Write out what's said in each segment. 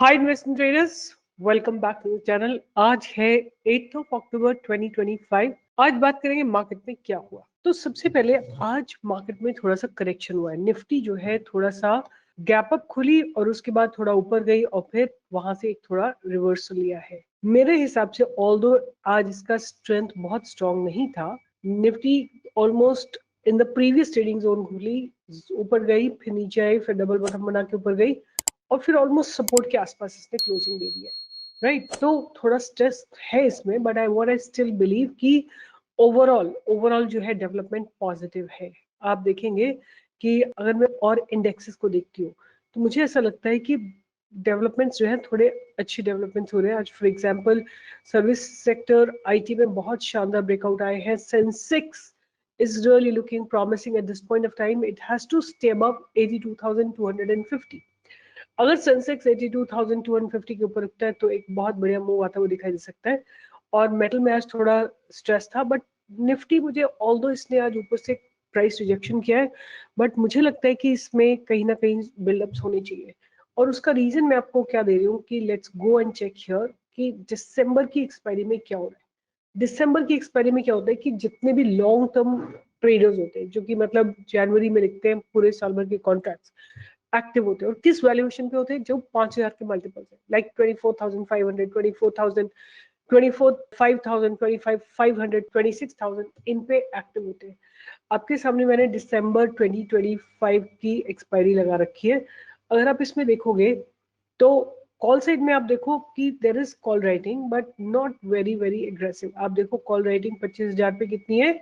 Hi investment traders, welcome back to the channel. आज है 8 अक्टूबर 2025। आज बात करेंगे मार्केट में क्या हुआ। तो सबसे पहले आज मार्केट में थोड़ा सा करेक्शन हुआ है। निफ्टी जो है थोड़ा सा गैप अप खुली और उसके बाद थोड़ा ऊपर गई और फिर वहां से एक थोड़ा रिवर्सल लिया है। मेरे हिसाब से ऑल्दो आज इसका स्ट्रेंथ बहुत स्ट्रांग नहीं था। Nifty almost in the previous trading zone खुली, ऊपर गई, फिर नीचे आई, फिर डबल बॉटम बना के ऊपर गई और फिर ऑलमोस्ट सपोर्ट के आसपास इसने क्लोजिंग दे दी है। राइट, तो थोड़ा स्ट्रेस है इसमें, बट आई स्टिल बिलीव कि ओवरऑल जो है डेवलपमेंट पॉजिटिव है। आप देखेंगे कि अगर मैं और इंडेक्सेस को देखती हूँ तो मुझे ऐसा लगता है कि डेवलपमेंट्स जो है थोड़े अच्छे डेवलपमेंट्स हो रहे हैं। आज for example service sector, IT में बहुत शानदार ब्रेकआउट आए हैं। Sensex is really looking promising at this point of time. It has to stay above 82,250. अगर सेंसेक्स 82,250 के ऊपर उठता है तो एक बहुत बढ़िया मूव आता हुआ दिखाई दे सकता है। और मेटल में आज थोड़ा स्ट्रेस था, बट निफ्टी मुझे ऑल्दो इसने आज ऊपर से प्राइस रिजेक्शन किया है, बट मुझे लगता है कि इसमें कहीं ना कहीं बिल्डअप्स होने चाहिए। और उसका रीजन मैं आपको क्या दे रही हूँ कि let's go and check here कि दिसंबर की एक्सपायरी में क्या हो रहा है। दिसंबर की एक्सपायरी में क्या होता है कि जितने भी लॉन्ग टर्म ट्रेडर्स होते हैं, जो कि मतलब जनवरी में लिखते हैं पूरे साल भर के कॉन्ट्रैक्ट्स, एक्टिव होते हैं। और किस वैल्यूएशन पे होते हैं? जो 5,000 के मल्टीपल्स है, लाइक 24,500, 24,000, 24,500, 25,500, 26,000, इन पे एक्टिव होते हैं। आपके सामने मैंने दिसंबर 2025 की एक्सपायरी लगा रखी है। अगर आप इसमें देखोगे तो कॉल साइड में आप देखो कि there is call writing, but not very very aggressive. आप देखो कॉल राइटिंग 25,000 पे कितनी है?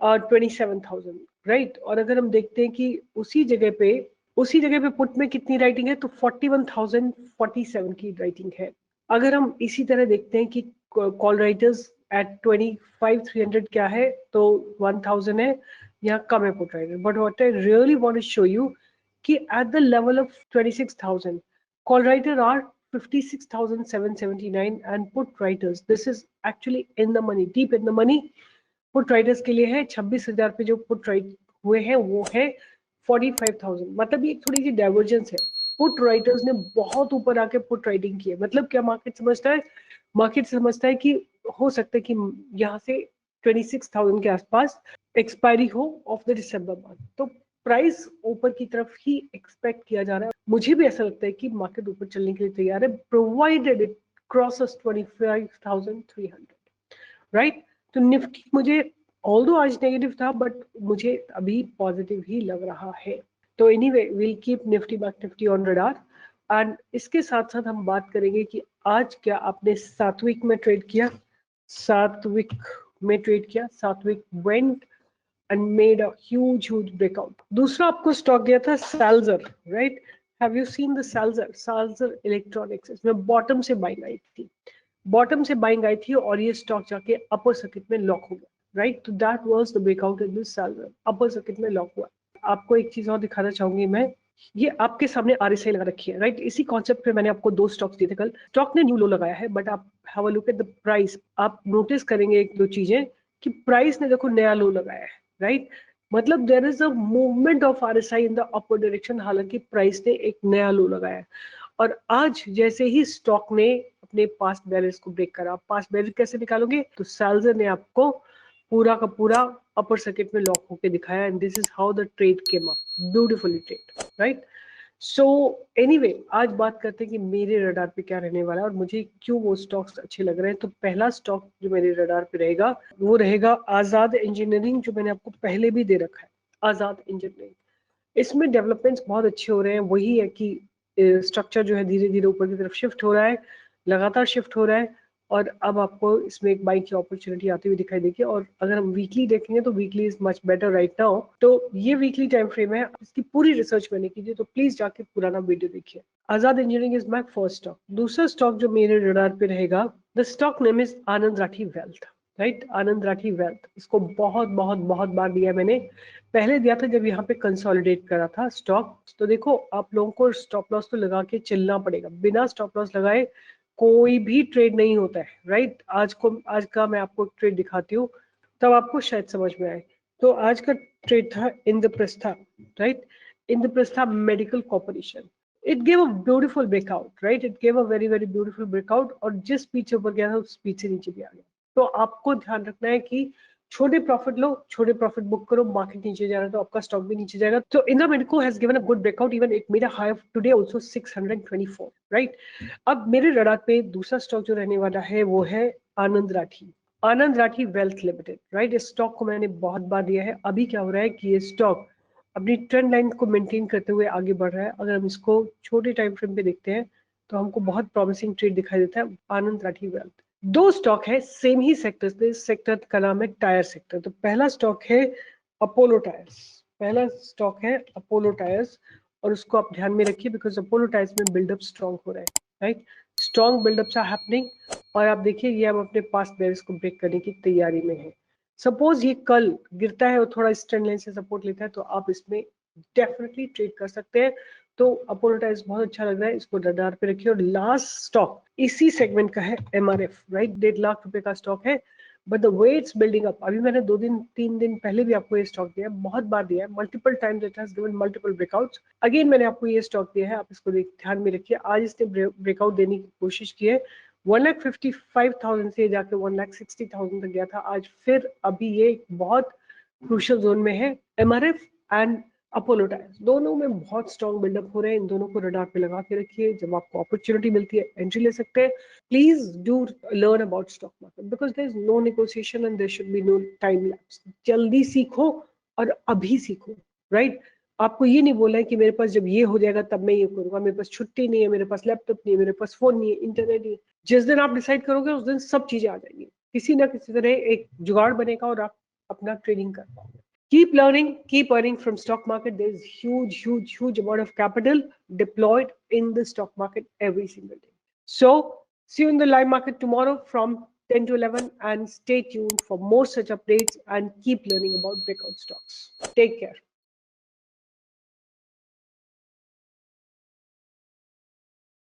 27,000। राइट, और अगर हम देखते हैं कि उसी जगह पे पुट में कितनी राइटिंग है तो 41,047 की राइटिंग है। अगर हम इसी तरह देखते हैं कि कॉल राइटर्स एट 25,300 क्या है तो 1,000 है, यहाँ कम है put writer. But what I really want to show you कि at the level of 26,000 call writer are 56,779 and put writers, this is actually in the money, deep in the money। Put writers के लिए है 26,000 पे जो put right हुए हैं वो है 45,000। मतलब ये थोड़ी सी डाइवर्जेंस है। पुट राइटर्स ने बहुत ऊपर आके पुट राइटिंग की है। मतलब क्या मार्केट समझता है? मार्केट समझता है कि हो सकता है कि यहाँ से 26,000 के आसपास एक्सपायरी हो ऑफ द दिसंबर मंथ, तो प्राइस ऊपर की तरफ ही एक्सपेक्ट किया जा रहा है। मुझे भी ऐसा लगता है कि मार्केट ऊपर चलने के लिए तैयार है, प्रोवाइडेड इट क्रॉसेस 25,300। राइट, तो निफ्टी मुझे ऑल्दो आज नेगेटिव था, बट मुझे अभी पॉजिटिव ही लग रहा है। तो anyway will keep Nifty bank Nifty on radar. And इसके साथ साथ हम बात करेंगे कि आज क्या आपने सात्विक में ट्रेड किया। सात्विक में ट्रेड किया, सात्विक went and made a huge breakout. दूसरा आपको स्टॉक दिया था Salzer, right? Have you seen the Salzer Electronics? इसमें बॉटम से बाइंग आई थी, बॉटम से बाइंग आई थी और ये स्टॉक जाके अपर सर्किट में लॉक हो गया। राइट, तो that was the breakout in this Salzer, upper circuit में लॉक हुआ। आपको एक चीज और दिखाना चाहूंगी मैं, ये आपके सामने आरएसआई लगा रखी है। राइट, इसी कॉन्सेप्ट पे मैंने आपको दो स्टॉक्स दिए थे कल। स्टॉक ने न्यू लो लगाया है, बट आप have a look at the price. आप नोटिस करेंगे एक दो चीजें कि प्राइस ने देखो नया लो लगाया है। राइट, मतलब there is a movement of RSI in the upper direction, हालांकि प्राइस ने एक नया लो लगाया है। और आज जैसे ही स्टॉक ने अपने पास्ट बैलेंस को ब्रेक करा, पास्ट बैलेंस कैसे निकालोगे? तो साल्जर ने आपको पूरा का पूरा अपर सर्किट में लॉक होके दिखाया, and this is how the trade came up, beautifully trade. Right, so anyway आज बात करते हैं कि मेरे रडार पे क्या रहने वाला है और मुझे क्यों वो स्टॉक्स अच्छे लग रहे हैं। तो पहला स्टॉक जो मेरे रडार पे रहेगा वो रहेगा आजाद इंजीनियरिंग, जो मैंने आपको पहले भी दे रखा है। आजाद इंजीनियरिंग, इसमें डेवलपमेंट्स बहुत अच्छे हो रहे हैं। वही है कि स्ट्रक्चर जो है धीरे धीरे ऊपर की तरफ शिफ्ट हो रहा है, लगातार शिफ्ट हो रहा है, और अब आपको इसमें एक बाइक की अपॉर्चुनिटी आती हुई दिखाई देगी। और अगर हम वीकली देखेंगे तो weekly is much better right now. तो ये वीकली टाइम फ्रेम है, इसकी पूरी रिसर्च मैंने की थी, तो प्लीज जाके पुराना वीडियो देखिए। Azad engineering is my first stock. दूसरा स्टॉक जो मेरे रडार पे रहेगा, the stock name is Anand Rathi wealth. Right, Anand Rathi wealth, इसको बहुत बहुत बहुत बार दिया मैंने। पहले दिया था जब यहाँ पे कंसोलिडेट करा था स्टॉक। तो देखो आप लोगों को स्टॉप लॉस तो लगा के चलना पड़ेगा, बिना स्टॉप लॉस लगाए कोई भी ट्रेड नहीं होता है। राइट, आज का मैं आपको ट्रेड दिखाती हूँ तब आपको शायद समझ में आए। तो आज का ट्रेड था Indraprastha. Right, Indraprastha medical corporation. It gave a beautiful breakout, right, it gave a very very beautiful breakout, और जिस स्पीड से ऊपर गया था उस स्पीड से नीचे भी आ गया। तो आपको ध्यान रखना है कि छोटे प्रॉफिट लो, छोटे प्रॉफिट बुक करो, मार्केट नीचे जा रहा है तो आपका स्टॉक भी नीचे जाएगा। तो Indira medico has given a good breakout, even it made a high of today also 624, right. अब मेरे रडार पे दूसरा स्टॉक जो रहने वाला है वो है आनंद राठी। आनंद राठी वेल्थ लिमिटेड, राइट। इस स्टॉक को मैंने बहुत बार दिया है। अभी क्या हो रहा है कि ये स्टॉक अपनी ट्रेंड लाइन को मेंटेन करते हुए आगे बढ़ रहा है। अगर हम इसको छोटे टाइम फ्रेम पे देखते हैं तो हमको बहुत प्रॉमिसिंग ट्रेड दिखाई देता है आनंद राठी वेल्थ। दो स्टॉक है सेम ही सेक्टर से, सेक्टर का नाम है टायर सेक्टर। तो पहला स्टॉक है अपोलो टायर्स, पहला स्टॉक है अपोलो टायर्स, और उसको आप ध्यान में रखिए बिकॉज अपोलो टायर्स में बिल्डअप स्ट्रॉन्ग हो रहा है, राइट। स्ट्रॉन्ग बिल्डअप्स आर हैपनिंग, और आप देखिए ये हम अपने पास बेयर्स को ब्रेक करने की तैयारी में है। सपोज ये कल गिरता है और थोड़ा इस ट्रेंड लाइन से सपोर्ट लेता है तो आप इसमें डेफिनेटली ट्रेड कर सकते हैं। तो अपोलो टायर्स बहुत अच्छा लग रहा है, इसको रडार पे रखिए। और लास्ट स्टॉक इसी सेगमेंट का है एमआरएफ, राइट। 1.5 लाख रुपए का स्टॉक है, but the way it's building up, अभी मैंने 2 दिन 3 दिन पहले भी आपको ये स्टॉक दिया है, बहुत बार दिया है, multiple times it has given multiple breakouts. Again मैंने आपको ये स्टॉक दिया है, आप इसको ध्यान में रखिए। आज इसने ब्रेकआउट देने की कोशिश की है, 1,55,000 से जाके 1,60,000 तक गया था आज। फिर अभी ये बहुत क्रूशियल जोन में है। एमआरएफ एंड अपोलो टायर्स दोनों में बहुत स्ट्रॉन्ग बिल्डअप हो रहे हैं, इन दोनों को रडार पे लगा के रखिए। जब आपको अपॉर्चुनिटी मिलती है एंट्री ले सकते हैं। Please do learn about stock market because there is no negotiation and there should be no time lapse. जल्दी सीखो और अभी सीखो, राइट। आपको ये नहीं बोला है कि मेरे पास जब ये हो जाएगा तब मैं ये करूंगा, मेरे पास छुट्टी नहीं है, मेरे पास लैपटॉप नहीं है, मेरे पास फोन नहीं है, इंटरनेट नहीं है। जिस दिन आप डिसाइड करोगे उस दिन सब चीजें आ जाएंगी, किसी ना किसी तरह एक जुगाड़ बनेगा और आप अपना ट्रेडिंग कर पाओगे। Keep learning, keep earning from stock market. There is huge amount of capital deployed in the stock market every single day. So see you in the live market tomorrow from 10 to 11 and stay tuned for more such updates and keep learning about breakout stocks. Take care.